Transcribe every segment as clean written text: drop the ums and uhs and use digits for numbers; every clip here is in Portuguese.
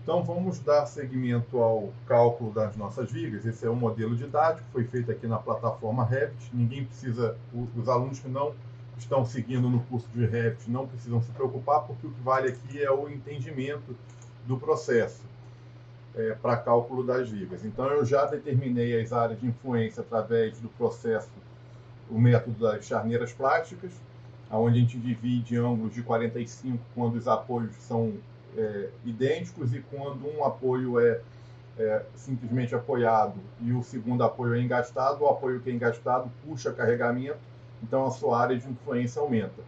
Então, vamos dar seguimento ao cálculo das nossas vigas. Esse é um modelo didático, foi feito aqui na plataforma Revit. Ninguém precisa, os alunos que não estão seguindo no curso de Revit não precisam se preocupar, porque o que vale aqui é o entendimento do processo para cálculo das vigas. Então, eu já determinei as áreas de influência através do processo, o método das charneiras plásticas, onde a gente divide ângulos de 45 quando os apoios são idênticos e quando um apoio é simplesmente apoiado e o segundo apoio é engastado, o apoio que é engastado puxa carregamento, então a sua área de influência aumenta.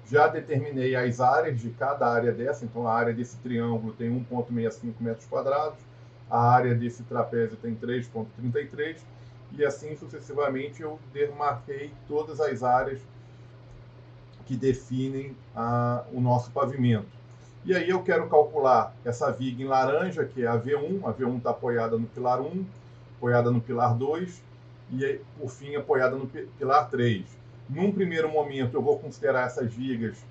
Já determinei as áreas de cada área dessa, então a área desse triângulo tem 1,65 metros quadrados, a área desse trapézio tem 3,33 e assim sucessivamente eu demarquei todas as áreas que definem o nosso pavimento. E aí eu quero calcular essa viga em laranja, que é a V1. A V1 está apoiada no pilar 1, apoiada no pilar 2 e, por fim, apoiada no pilar 3. Num primeiro momento, eu vou considerar essas vigas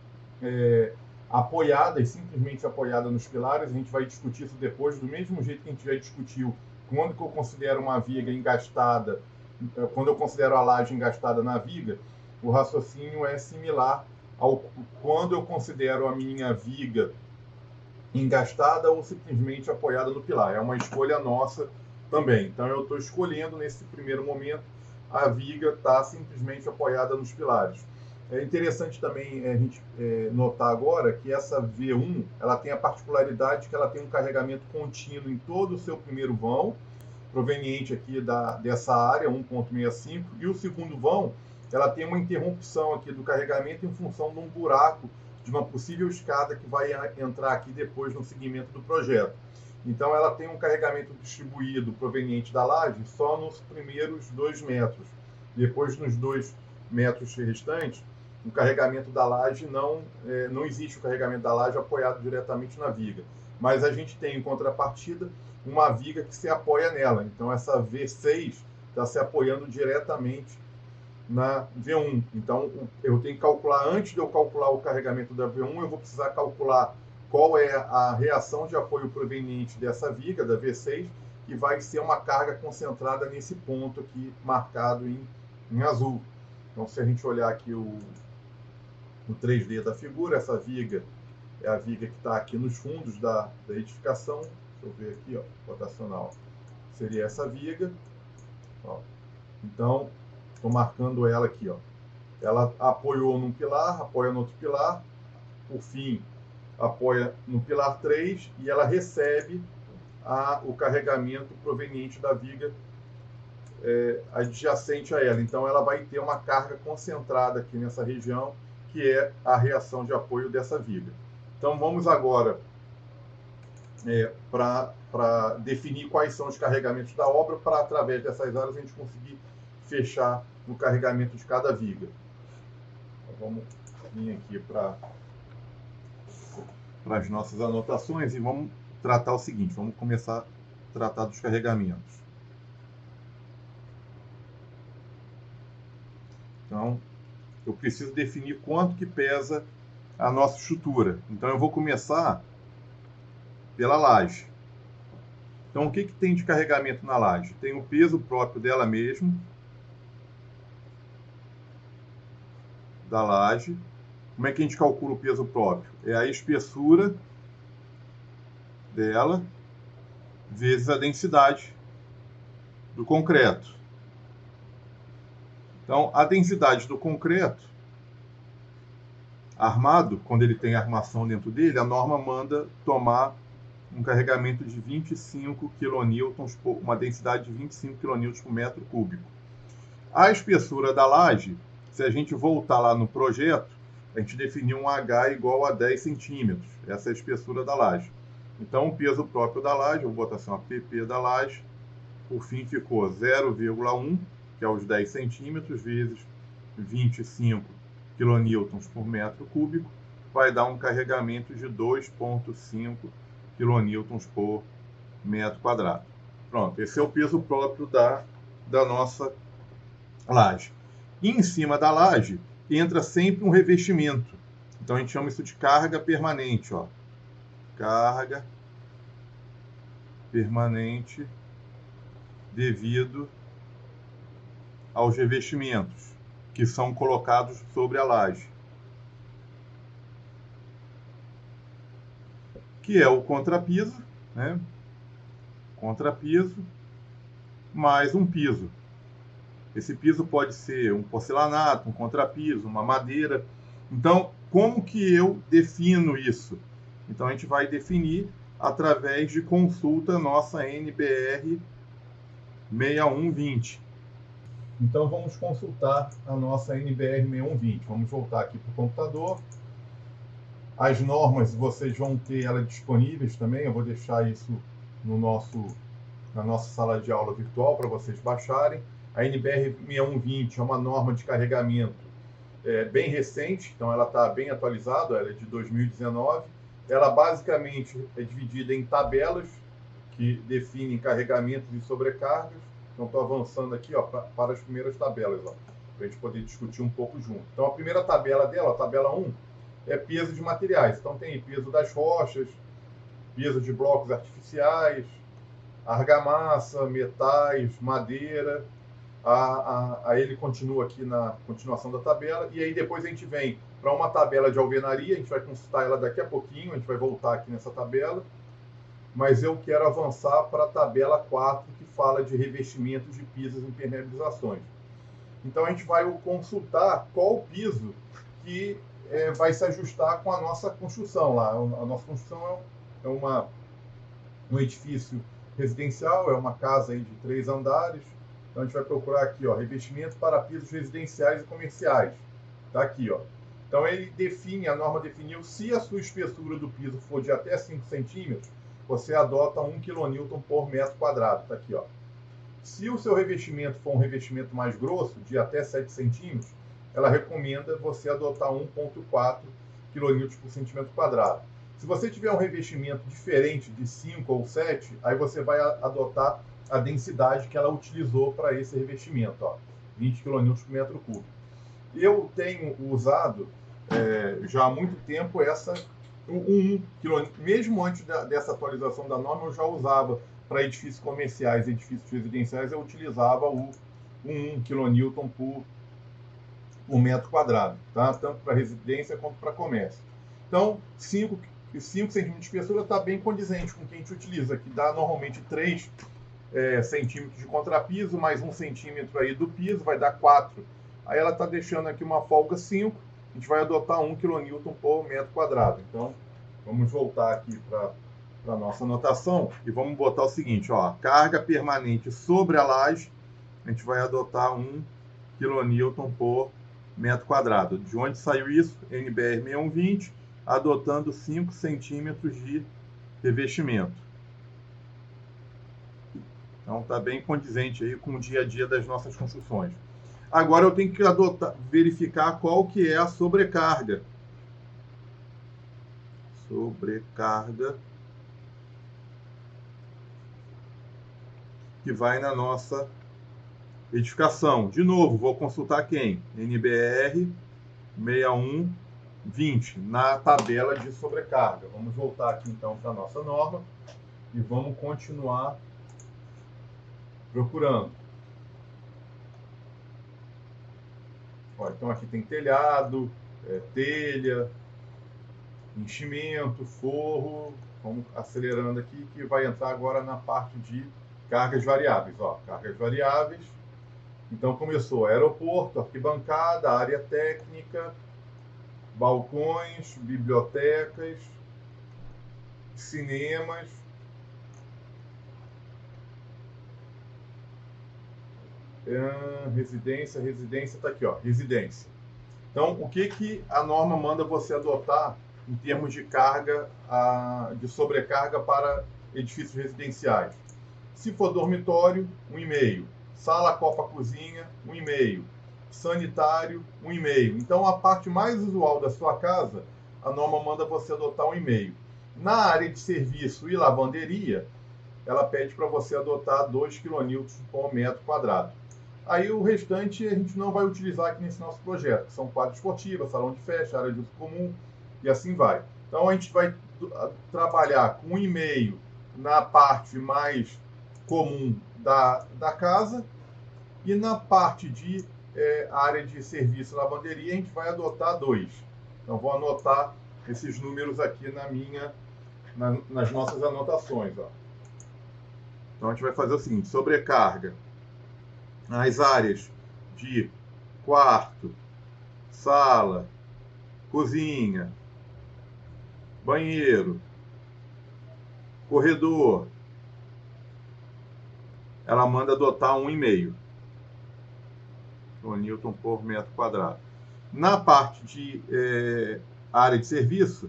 apoiadas, simplesmente apoiadas nos pilares. A gente vai discutir isso depois, do mesmo jeito que a gente já discutiu quando que eu considero uma viga engastada, quando eu considero a laje engastada na viga. O raciocínio é similar ao quando eu considero a minha viga engastada ou simplesmente apoiada no pilar. É uma escolha nossa também. Então, eu estou escolhendo, nesse primeiro momento, a viga está simplesmente apoiada nos pilares. É interessante também a gente notar agora que essa V1 ela tem a particularidade que ela tem um carregamento contínuo em todo o seu primeiro vão, proveniente aqui dessa área, 1,65, e o segundo vão ela tem uma interrupção aqui do carregamento em função de um buraco de uma possível escada que vai entrar aqui depois no seguimento do projeto. Então, ela tem um carregamento distribuído proveniente da laje só nos primeiros 2 metros. Depois, nos 2 metros restantes, o carregamento da laje não existe o carregamento da laje apoiado diretamente na viga. Mas a gente tem, em contrapartida, uma viga que se apoia nela. Então, essa V6 está se apoiando diretamente na V1. Então, eu tenho que calcular, antes de eu calcular o carregamento da V1, eu vou precisar calcular qual é a reação de apoio proveniente dessa viga, da V6, que vai ser uma carga concentrada nesse ponto aqui, marcado em azul. Então, se a gente olhar aqui o 3D da figura, essa viga é a viga que está aqui nos fundos da edificação. Deixa eu ver aqui, ó, rotacional. Seria essa viga. Ó. Então, estou marcando ela aqui, ó. Ela apoiou num pilar, apoia no outro pilar, por fim, apoia no pilar 3 e ela recebe o carregamento proveniente da viga adjacente a ela. Então, ela vai ter uma carga concentrada aqui nessa região, que é a reação de apoio dessa viga. Então, vamos agora para definir quais são os carregamentos da obra, para, através dessas áreas, a gente conseguir fechar no carregamento de cada viga. Então, vamos vir aqui para as nossas anotações e vamos tratar o seguinte, vamos começar a tratar dos carregamentos. Então, eu preciso definir quanto que pesa a nossa estrutura. Então, eu vou começar pela laje. Então, o que tem de carregamento na laje? Tem o peso próprio dela mesmo, da laje. Como é que a gente calcula o peso próprio? É a espessura dela vezes a densidade do concreto. Então, a densidade do concreto armado, quando ele tem armação dentro dele, a norma manda tomar um carregamento de 25 kN, uma densidade de 25 kN por metro cúbico. A espessura da laje, se a gente voltar lá no projeto, a gente definiu um H igual a 10 centímetros. Essa é a espessura da laje. Então, o peso próprio da laje, eu vou botar assim, PP da laje, por fim ficou 0,1, que é os 10 centímetros, vezes 25 kN por metro cúbico, vai dar um carregamento de 2,5 kN por metro quadrado. Pronto, esse é o peso próprio da nossa laje. E em cima da laje entra sempre um revestimento. Então a gente chama isso de carga permanente, ó. Carga permanente devido aos revestimentos que são colocados sobre a laje, que é o contrapiso, né? Contrapiso mais um piso. Esse piso pode ser um porcelanato, um contrapiso, uma madeira. Então, como que eu defino isso? Então, a gente vai definir através de consulta nossa NBR 6120. Então, vamos consultar a nossa NBR 6120. Vamos voltar aqui para o computador. As normas, vocês vão ter elas disponíveis também. Eu vou deixar isso na nossa sala de aula virtual para vocês baixarem. A NBR 6120 é uma norma de carregamento bem recente, então ela está bem atualizada, ela é de 2019. Ela basicamente é dividida em tabelas que definem carregamentos e sobrecargas. Então estou avançando aqui para as primeiras tabelas, para a gente poder discutir um pouco junto. Então a primeira tabela dela, a tabela 1, é peso de materiais. Então tem peso das rochas, peso de blocos artificiais, argamassa, metais, madeira. Aí ele continua aqui na continuação da tabela, e aí depois a gente vem para uma tabela de alvenaria, a gente vai consultar ela daqui a pouquinho, a gente vai voltar aqui nessa tabela, mas eu quero avançar para a tabela 4, que fala de revestimento de pisos e impermeabilizações. Então a gente vai consultar qual piso que vai se ajustar com a nossa construção lá. A nossa construção é um edifício residencial, é uma casa aí de 3 andares. Então a gente vai procurar aqui, revestimento para pisos residenciais e comerciais. Está aqui, Então a norma definiu, se a sua espessura do piso for de até 5 centímetros, você adota 1 kN por metro quadrado. Está aqui, Se o seu revestimento for um revestimento mais grosso, de até 7 centímetros, ela recomenda você adotar 1,4 kN por centímetro quadrado. Se você tiver um revestimento diferente de 5 ou 7, aí você vai adotar a densidade que ela utilizou para esse revestimento, 20 kN por metro cúbico. Eu tenho usado já há muito tempo 1 kN, mesmo antes dessa atualização da norma, eu já usava para edifícios comerciais e edifícios residenciais, eu utilizava o 1 kN por metro quadrado, tá? Tanto para residência quanto para comércio. Então, 5 centímetros de espessura está bem condizente com o que a gente utiliza, que dá normalmente 3 centímetros de contrapiso, mais 1 centímetro aí do piso, vai dar 4. Aí ela está deixando aqui uma folga 5, a gente vai adotar 1 kN por metro quadrado. Então, vamos voltar aqui para a nossa anotação e vamos botar o seguinte, carga permanente sobre a laje, a gente vai adotar 1 kN por metro quadrado. De onde saiu isso? NBR 6120, adotando 5 centímetros de revestimento. Então está bem condizente aí com o dia a dia das nossas construções. Agora eu tenho que verificar qual que é a sobrecarga. Sobrecarga que vai na nossa edificação. De novo, vou consultar quem? NBR 6120, na tabela de sobrecarga. Vamos voltar aqui então para a nossa norma e vamos continuar procurando. Então aqui tem telhado, telha, enchimento, forro. Vamos acelerando aqui, que vai entrar agora na parte de cargas variáveis. Cargas variáveis. Então começou aeroporto, arquibancada, área técnica, balcões, bibliotecas, cinemas, residência está aqui, residência. Então, o que a norma manda você adotar em termos de carga, de sobrecarga para edifícios residenciais? Se for dormitório, 1,5. Sala, copa, cozinha, 1,5. Sanitário, 1,5. Então, a parte mais usual da sua casa, a norma manda você adotar 1,5. Na área de serviço e lavanderia, ela pede para você adotar 2 kN por metro quadrado. Aí o restante a gente não vai utilizar aqui nesse nosso projeto, que são quadra esportiva, salão de festa, área de uso comum, e assim vai. Então a gente vai trabalhar com 1,5 na parte mais comum da casa, e na parte de área de serviço e lavanderia a gente vai adotar 2. Então vou anotar esses números aqui nas nossas anotações. Ó. Então a gente vai fazer o seguinte: sobrecarga nas áreas de quarto, sala, cozinha, banheiro, corredor, ela manda adotar 1,5 Newton por metro quadrado. Na parte de área de serviço,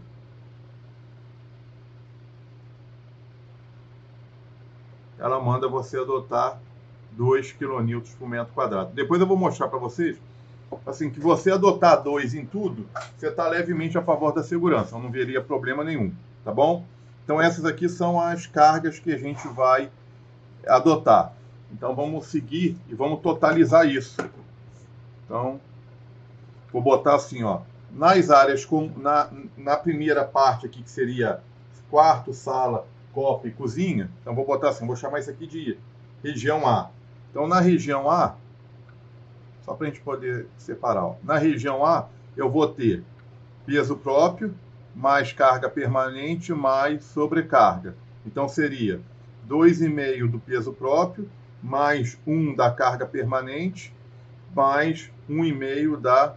ela manda você adotar 2 kN por metro quadrado. Depois eu vou mostrar para vocês, assim, que você adotar 2 em tudo, você está levemente a favor da segurança, eu não veria problema nenhum, tá bom? Então essas aqui são as cargas que a gente vai adotar. Então vamos seguir e vamos totalizar isso. Então, vou botar assim, ó, nas áreas, na primeira parte aqui, que seria quarto, sala, copa e cozinha, então vou botar assim, vou chamar isso aqui de região A. Então, na região A, só para a gente poder separar, ó, na região A, eu vou ter peso próprio, mais carga permanente, mais sobrecarga. Então, seria 2,5 do peso próprio, mais 1 da carga permanente, mais 1,5 da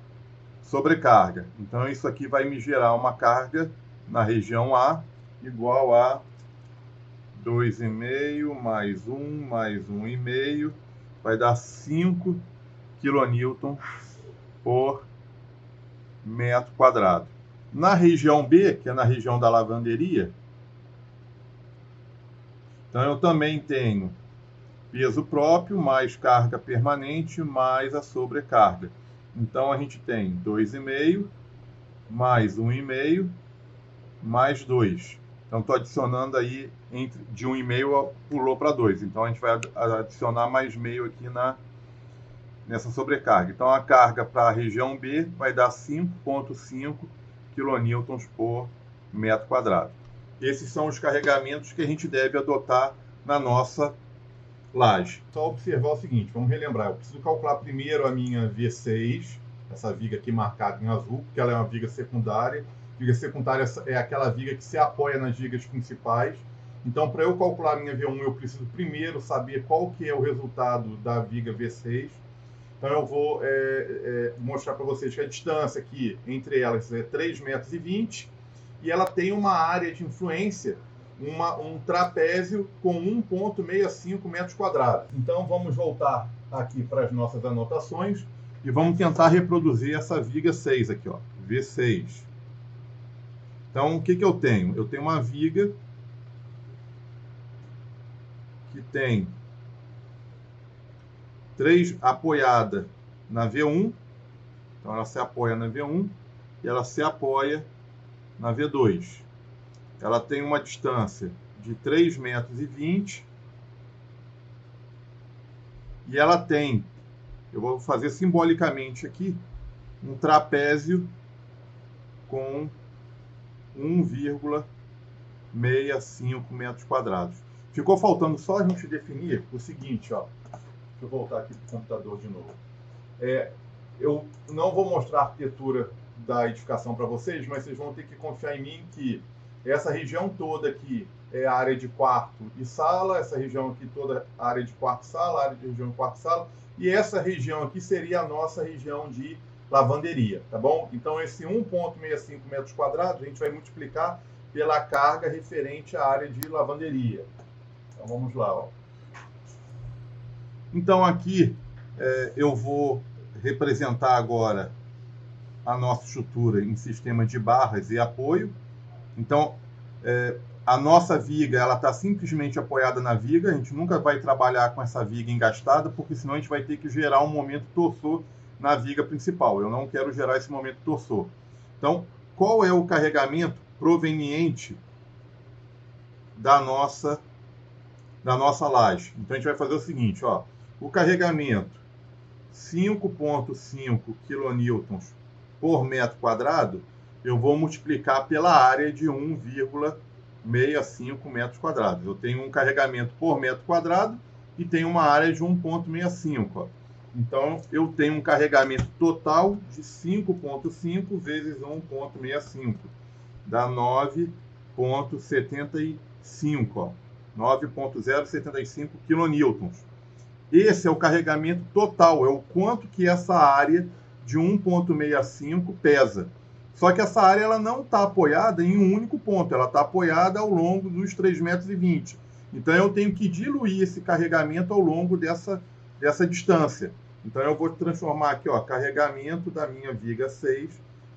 sobrecarga. Então, isso aqui vai me gerar uma carga na região A igual a 2,5 mais 1 mais 1,5, vai dar 5 kN por metro quadrado. Na região B, que é na região da lavanderia, então eu também tenho peso próprio, mais carga permanente, mais a sobrecarga. Então, a gente tem 2,5, mais 1,5, mais 2. Então, estou adicionando aí, de 1,5 pulou para 2. Então, a gente vai adicionar mais meio aqui nessa sobrecarga. Então, a carga para a região B vai dar 5,5 kN por metro quadrado. Esses são os carregamentos que a gente deve adotar na nossa laje. Só observar o seguinte, vamos relembrar, eu preciso calcular primeiro a minha V6, essa viga aqui marcada em azul, porque ela é uma viga secundária. Viga secundária é aquela viga que se apoia nas vigas principais. Então, para eu calcular a minha V1, eu preciso primeiro saber qual que é o resultado da viga V6. Então, eu vou mostrar para vocês que a distância aqui entre elas é 3,20 metros, e ela tem uma área de influência, um trapézio com 1,65 metros quadrados. Então, vamos voltar aqui para as nossas anotações e vamos tentar reproduzir essa viga 6 aqui, ó, V6. Então, o que eu tenho? Eu tenho uma viga que tem 3 apoiada na V1, então ela se apoia na V1 e ela se apoia na V2. Ela tem uma distância de 3,20 metros e ela tem, eu vou fazer simbolicamente aqui, um trapézio com 1,65 metros quadrados. Ficou faltando só a gente definir o seguinte, ó. Deixa eu voltar aqui para o computador de novo. Eu não vou mostrar a arquitetura da edificação para vocês, mas vocês vão ter que confiar em mim que essa região toda aqui é a área de quarto e sala, essa região aqui toda a área de quarto e sala, área de região de quarto e sala, e essa região aqui seria a nossa região de lavanderia, tá bom? Então, esse 1,65 metros quadrados a gente vai multiplicar pela carga referente à área de lavanderia. Então, vamos lá, ó. Então, aqui eu vou representar agora a nossa estrutura em sistema de barras e apoio. Então, a nossa viga, ela está simplesmente apoiada na viga. A gente nunca vai trabalhar com essa viga engastada, porque senão a gente vai ter que gerar um momento torsor na viga principal. Eu não quero gerar esse momento torsor. Então, qual é o carregamento proveniente da nossa laje? Então, a gente vai fazer o seguinte, ó. O carregamento 5,5 kN por metro quadrado, eu vou multiplicar pela área de 1,65 1,65 metros quadrados. Eu tenho um carregamento por metro quadrado e tenho uma área de 1,65. Então, eu tenho um carregamento total de 5,5 vezes 1,65. Dá 9,75. 9,075 quilonewtons. Esse é o carregamento total, é o quanto que essa área de 1,65 pesa. Só que essa área ela não está apoiada em um único ponto, ela está apoiada ao longo dos 3,20 metros. Então eu tenho que diluir esse carregamento ao longo dessa distância. Então eu vou transformar aqui, ó, carregamento da minha viga 6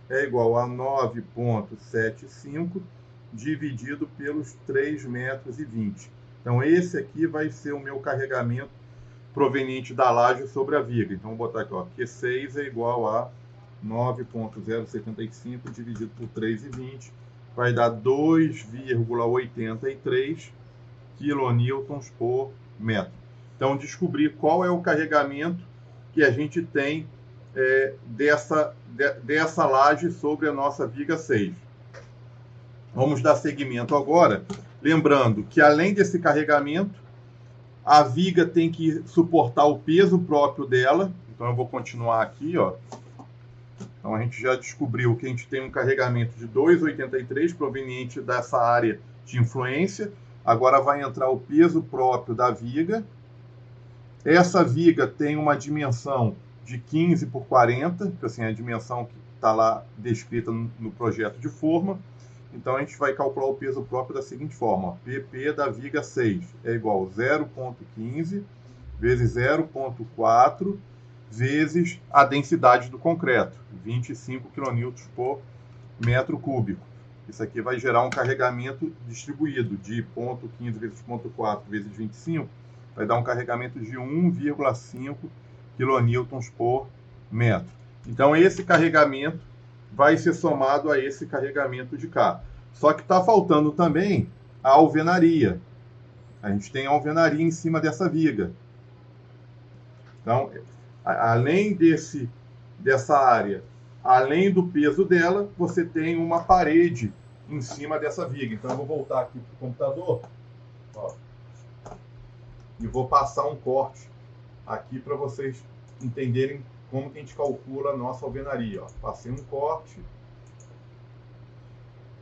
é igual a 9,75 dividido pelos 3,20 metros. Então esse aqui vai ser o meu carregamento proveniente da laje sobre a viga. Então vou botar aqui, ó, Q6 é igual a 9,075 dividido por 3,20, vai dar 2,83 quilonewtons por metro. Então descobrir qual é o carregamento que a gente tem dessa laje sobre a nossa viga 6. Vamos dar seguimento agora, lembrando que além desse carregamento, a viga tem que suportar o peso próprio dela. Então eu vou continuar aqui, ó. Então a gente já descobriu que a gente tem um carregamento de 2,83 proveniente dessa área de influência. Agora vai entrar o peso próprio da viga. Essa viga tem uma dimensão de 15 por 40, que assim, é a dimensão que está lá descrita no projeto de forma. Então a gente vai calcular o peso próprio da seguinte forma, ó, PP da viga 6 é igual a 0,15 vezes 0,4 vezes a densidade do concreto, 25 kN por metro cúbico. Isso aqui vai gerar um carregamento distribuído de 0,15 vezes 0,4 vezes 25, vai dar um carregamento de 1,5 kN por metro. Então esse carregamento vai ser somado a esse carregamento de cá. Só que está faltando também a alvenaria. A gente tem a alvenaria em cima dessa viga. Então, além dessa área, além do peso dela, você tem uma parede em cima dessa viga. Então, eu vou voltar aqui para o computador, ó, e vou passar um corte aqui para vocês entenderem como que a gente calcula a nossa alvenaria. Ó. Passei um corte.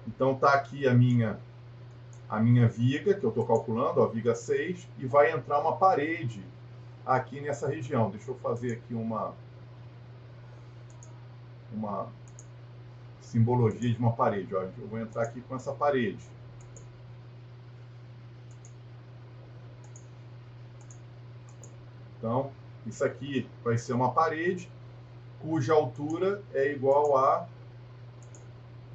Então está aqui a minha viga, que eu estou calculando, a viga 6, e vai entrar uma parede aqui nessa região. Deixa eu fazer aqui uma simbologia de uma parede. Ó. Eu vou entrar aqui com essa parede. Então, isso aqui vai ser uma parede cuja altura é igual a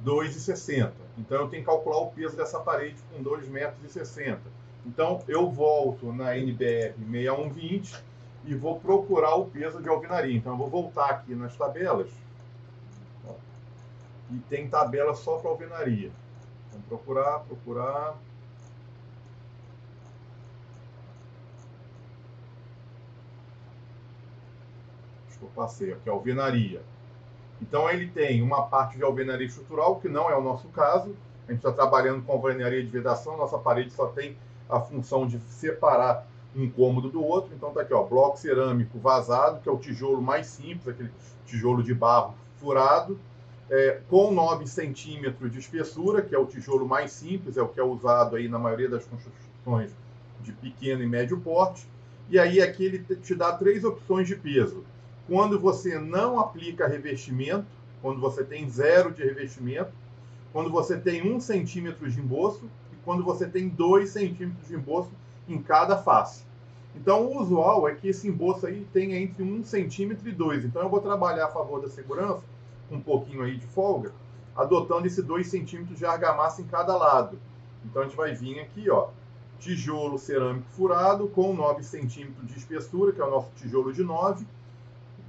2,60. Então, eu tenho que calcular o peso dessa parede com 2,60 metros. Então, eu volto na NBR 6120 e vou procurar o peso de alvenaria. Então, eu vou voltar aqui nas tabelas. Ó, e tem tabela só para alvenaria. Vamos procurar. Eu passei aqui, alvenaria. Então ele tem uma parte de alvenaria estrutural, que não é o nosso caso. A gente está trabalhando com alvenaria de vedação, nossa parede só tem a função de separar um cômodo do outro. Então está aqui, ó, bloco cerâmico vazado, que é o tijolo mais simples, aquele tijolo de barro furado, com 9 centímetros de espessura, que é o tijolo mais simples, é o que é usado aí na maioria das construções de pequeno e médio porte. E aí aqui ele te dá 3 opções de peso. Quando você não aplica revestimento, quando você tem 0 de revestimento, quando você tem 1 centímetro de emboço e quando você tem 2 centímetros de emboço em cada face. Então, o usual é que esse emboço aí tenha entre 1 centímetro e 2. Então, eu vou trabalhar a favor da segurança, com um pouquinho aí de folga, adotando esse 2 centímetros de argamassa em cada lado. Então, a gente vai vir aqui, ó, tijolo cerâmico furado com 9 centímetros de espessura, que é o nosso tijolo de 9.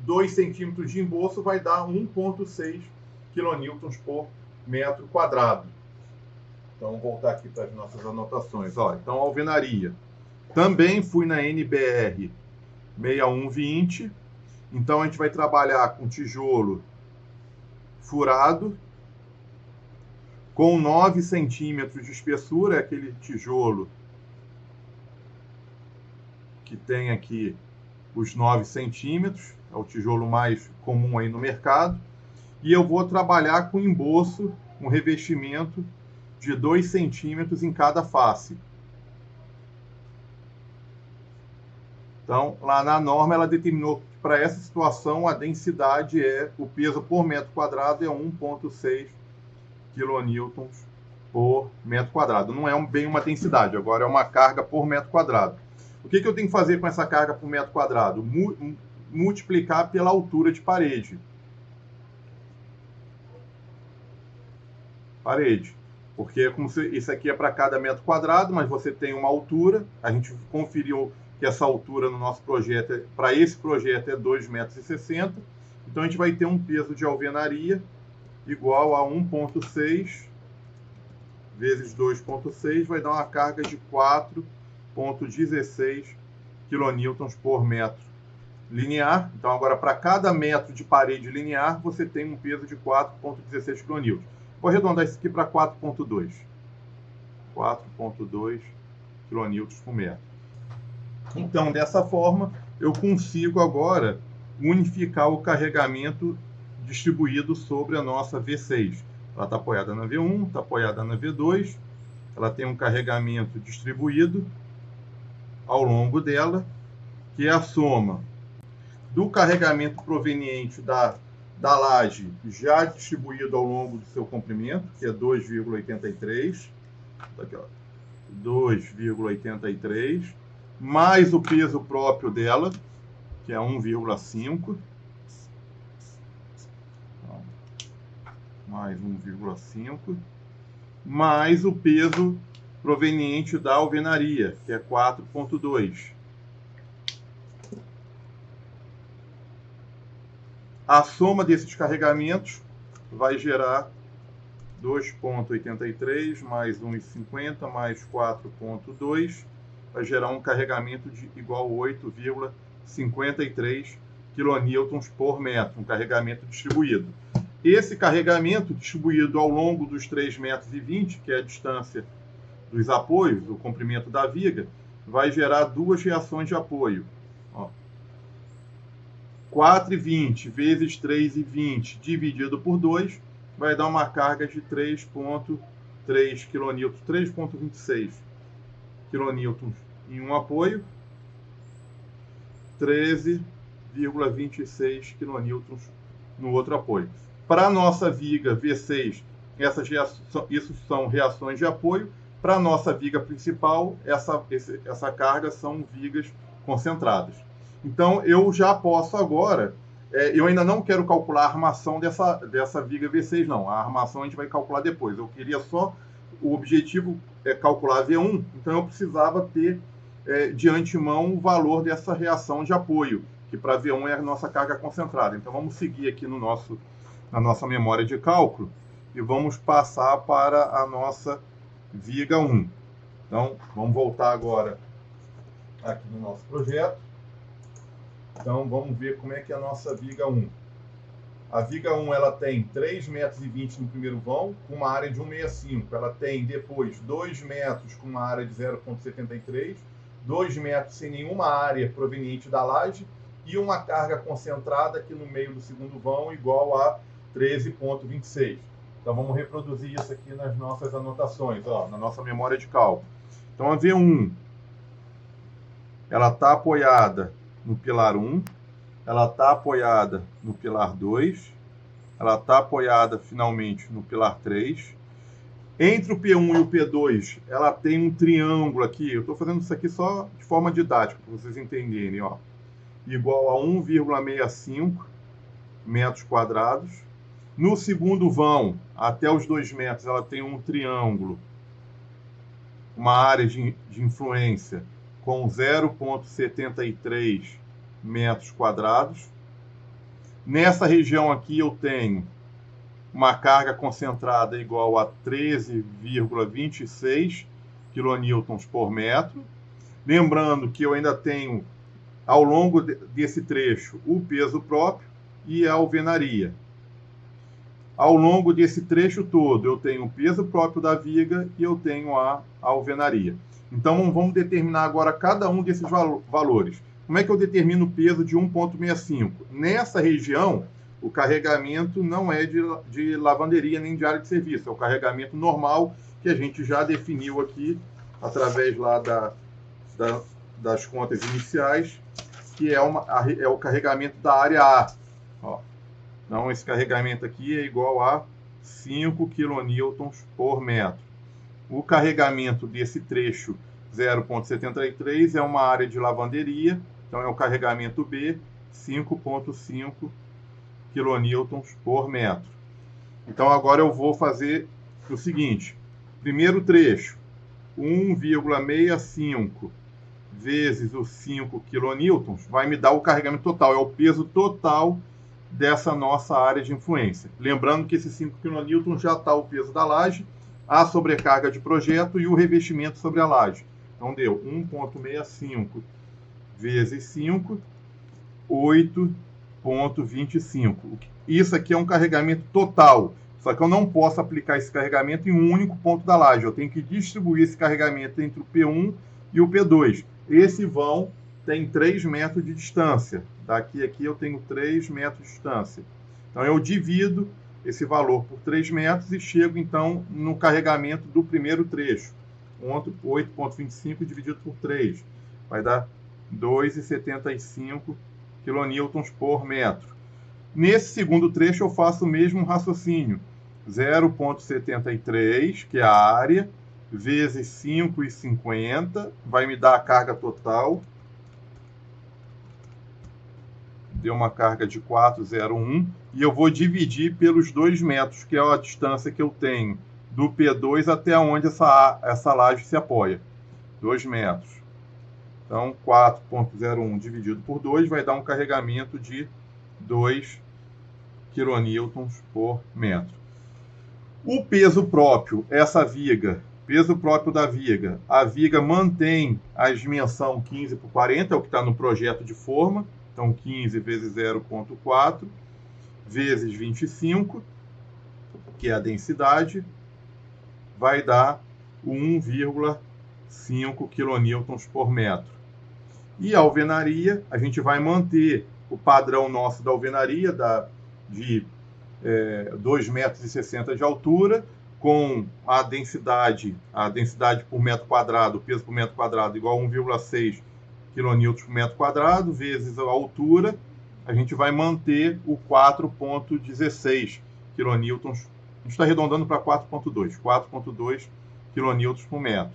2 centímetros de emboço vai dar 1,6 kN por metro quadrado. Então, vamos voltar aqui para as nossas anotações. Ó, então, alvenaria. Também fui na NBR 6120. Então, a gente vai trabalhar com tijolo furado, com 9 centímetros de espessura, é aquele tijolo que tem aqui os 9 centímetros, é o tijolo mais comum aí no mercado, e eu vou trabalhar com emboço, um revestimento de 2 centímetros em cada face. Então, lá na norma, ela determinou que para essa situação a densidade o peso por metro quadrado é 1,6 kN por metro quadrado. Não é bem uma densidade, agora é uma carga por metro quadrado. O que eu tenho que fazer com essa carga por metro quadrado? Multiplicar pela altura de parede. Porque como isso aqui é para cada metro quadrado, mas você tem uma altura, a gente conferiu que essa altura no nosso projeto, para esse projeto, é 2,60 m. Então, a gente vai ter um peso de alvenaria igual a 1,6 vezes 2,6, vai dar uma carga de 4,16 kN por metro linear. Então, agora, para cada metro de parede linear, você tem um peso de 4,16 kN. Vou arredondar isso aqui para 4,2. 4,2 kN por metro. Então, dessa forma, eu consigo agora unificar o carregamento distribuído sobre a nossa V6. Ela está apoiada na V1, está apoiada na V2, ela tem um carregamento distribuído ao longo dela, que é a soma do carregamento proveniente da laje já distribuído ao longo do seu comprimento, que é 2,83, 2,83, mais o peso próprio dela, que é 1,5, mais 1,5, mais o peso proveniente da alvenaria, que é 4,2. A soma desses carregamentos vai gerar 2,83 mais 1,50 mais 4,2, vai gerar um carregamento igual a 8,53 kN por metro, um carregamento distribuído. Esse carregamento distribuído ao longo dos 3,20 metros, que é a distância dos apoios, o comprimento da viga, vai gerar duas reações de apoio. 4,20 vezes 3,20 dividido por 2 vai dar uma carga de 3,3 kN, 3,26 kN em um apoio, 13,26 kN no outro apoio. Para a nossa viga V6, isso são reações de apoio. Para a nossa viga principal, essa carga são vigas concentradas. Então, eu já posso agora, eu ainda não quero calcular a armação dessa viga V6, não. A armação a gente vai calcular depois. Eu queria só, o objetivo é calcular a V1, então eu precisava ter de antemão o valor dessa reação de apoio, que para V1 é a nossa carga concentrada. Então, vamos seguir aqui na nossa memória de cálculo e vamos passar para a nossa viga 1. Então, vamos voltar agora aqui no nosso projeto. Então, vamos ver como é que é a nossa viga 1. A viga 1 ela tem 3,20 metros no primeiro vão, com uma área de 1,65. Ela tem depois 2 metros com uma área de 0,73, 2 metros sem nenhuma área proveniente da laje e uma carga concentrada aqui no meio do segundo vão igual a 13,26. Então, vamos reproduzir isso aqui nas nossas anotações, na nossa memória de cálculo. Então, a V1 ela está apoiada no pilar 1, ela está apoiada no pilar 2, ela está apoiada finalmente no pilar 3. Entre o P1 e o P2, ela tem um triângulo aqui, eu estou fazendo isso aqui só de forma didática, para vocês entenderem, igual a 1,65 metros quadrados. No segundo vão, até os 2 metros, ela tem um triângulo, uma área de influência com 0,73 metros quadrados. Nessa região aqui eu tenho uma carga concentrada igual a 13,26 kN por metro. Lembrando que eu ainda tenho, ao longo desse trecho, o peso próprio e a alvenaria. ao longo desse trecho todo, eu tenho o peso próprio da viga e eu tenho a alvenaria. Então, vamos determinar agora cada um desses valores. Como é que eu determino o peso de 1,65? Nessa região, o carregamento não é de lavanderia nem de área de serviço, é o carregamento normal que a gente já definiu aqui, através lá das contas iniciais, que é o carregamento da área A. Ó. Então, esse carregamento aqui é igual a 5 kN por metro. O carregamento desse trecho 0,73 é uma área de lavanderia, então é o carregamento B, 5,5 kN por metro. Então, agora eu vou fazer o seguinte. Primeiro trecho, 1,65 vezes os 5 kN vai me dar o carregamento total, é o peso total dessa nossa área de influência. Lembrando que esse 5 kN já está o peso da laje, a sobrecarga de projeto e o revestimento sobre a laje. Então, deu 1,65 vezes 5, 8,25. Isso aqui é um carregamento total, só que eu não posso aplicar esse carregamento em um único ponto da laje. Eu tenho que distribuir esse carregamento entre o P1 e o P2. Esse vão tem 3 metros de distância. Daqui a aqui eu tenho 3 metros de distância. Então, eu divido esse valor por 3 metros e chego, então, no carregamento do primeiro trecho. 8,25 dividido por 3. Vai dar 2,75 kN por metro. Nesse segundo trecho, eu faço o mesmo raciocínio. 0,73, que é a área, vezes 5,50, vai me dar a carga total. Deu uma carga de 4,01. E eu vou dividir pelos 2 metros, que é a distância que eu tenho do P2 até onde essa laje se apoia. 2 metros. Então, 4,01 dividido por 2 vai dar um carregamento de 2 kN por metro. O peso próprio, essa viga, peso próprio da viga, a viga mantém a dimensão 15 por 40, é o que está no projeto de forma. Então, 15 vezes 0,4 vezes 25, que é a densidade, vai dar 1,5 kN por metro. E a alvenaria, a gente vai manter o padrão nosso da alvenaria de 2,60 metros de altura, com a densidade por metro quadrado, o peso por metro quadrado igual a 1,6 kN por metro quadrado, vezes a altura, a gente vai manter o 4,16 kN. A gente está arredondando para 4,2 kN por metro.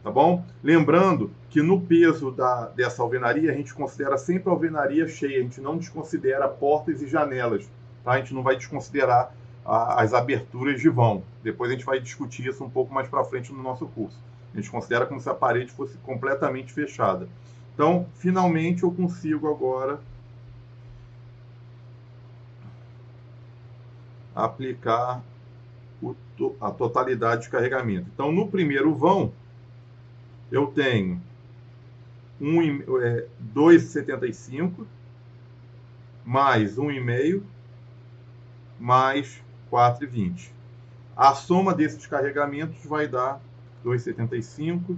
Tá bom? Lembrando que no peso dessa alvenaria, a gente considera sempre a alvenaria cheia, a gente não desconsidera portas e janelas. Tá? A gente não vai desconsiderar as aberturas de vão. Depois a gente vai discutir isso um pouco mais para frente no nosso curso. A gente considera como se a parede fosse completamente fechada. Então, finalmente, eu consigo agora aplicar a totalidade de carregamento. Então, no primeiro vão, eu tenho 2,75 mais 1,5 mais 4,20. A soma desses carregamentos vai dar 2,75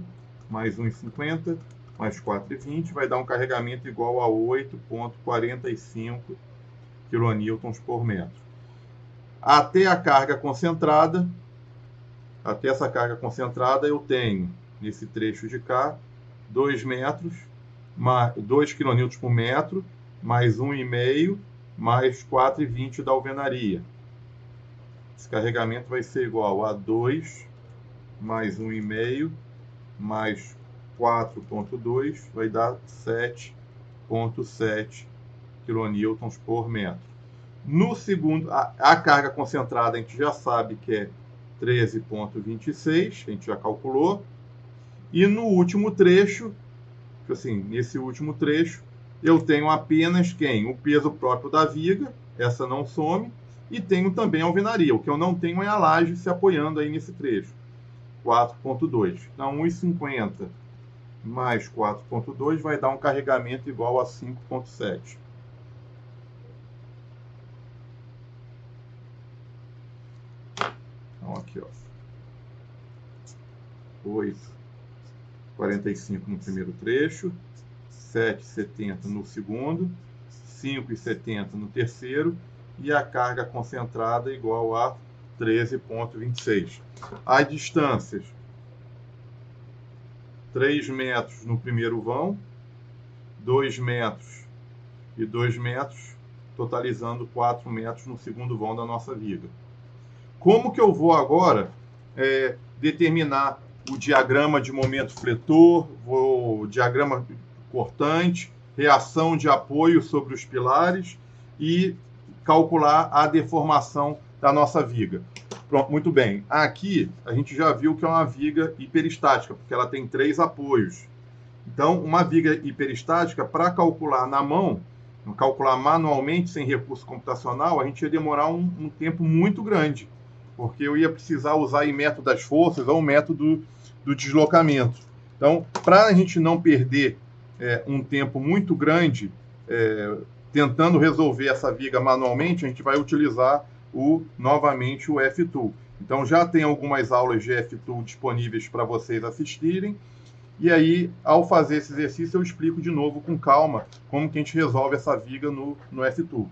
mais 1,50 mais 4,20, vai dar um carregamento igual a 8,45 kN por metro. Até a carga concentrada, até essa carga concentrada, eu tenho, nesse trecho de cá, 2 metros, 2 kN por metro, mais 1,5 mais 4,20 da alvenaria. Esse carregamento vai ser igual a 2 mais 1,5 mais 4,2, vai dar 7,7 kN por metro. No segundo, a carga concentrada a gente já sabe que é 13,26, a gente já calculou. E no último trecho, assim, nesse último trecho, eu tenho apenas quem? O peso próprio da viga, essa não some, e tenho também a alvenaria. O que eu não tenho é a laje se apoiando aí nesse trecho. 4,2. Então, 1,50 mais 4,2 vai dar um carregamento igual a 5,7. aqui, ó. 8,45 no primeiro trecho, 7,70 no segundo, 5,70 no terceiro, e a carga concentrada igual a 13,26. As distâncias: 3 metros no primeiro vão, 2 metros e 2 metros, totalizando 4 metros no segundo vão da nossa viga. Como que eu vou agora determinar o diagrama de momento fletor, o diagrama cortante, reação de apoio sobre os pilares e calcular a deformação da nossa viga? Pronto, muito bem. Aqui a gente já viu que é uma viga hiperestática, porque ela tem 3 apoios. Então, uma viga hiperestática, para calcular na mão, calcular manualmente, sem recurso computacional, a gente ia demorar um tempo muito grande, porque eu ia precisar usar o método das forças ou o método do deslocamento. Então, para a gente não perder um tempo muito grande tentando resolver essa viga manualmente, a gente vai utilizar novamente o F-Tool. Então, já tem algumas aulas de F-Tool disponíveis para vocês assistirem. E aí, ao fazer esse exercício, eu explico de novo com calma como que a gente resolve essa viga no F-Tool.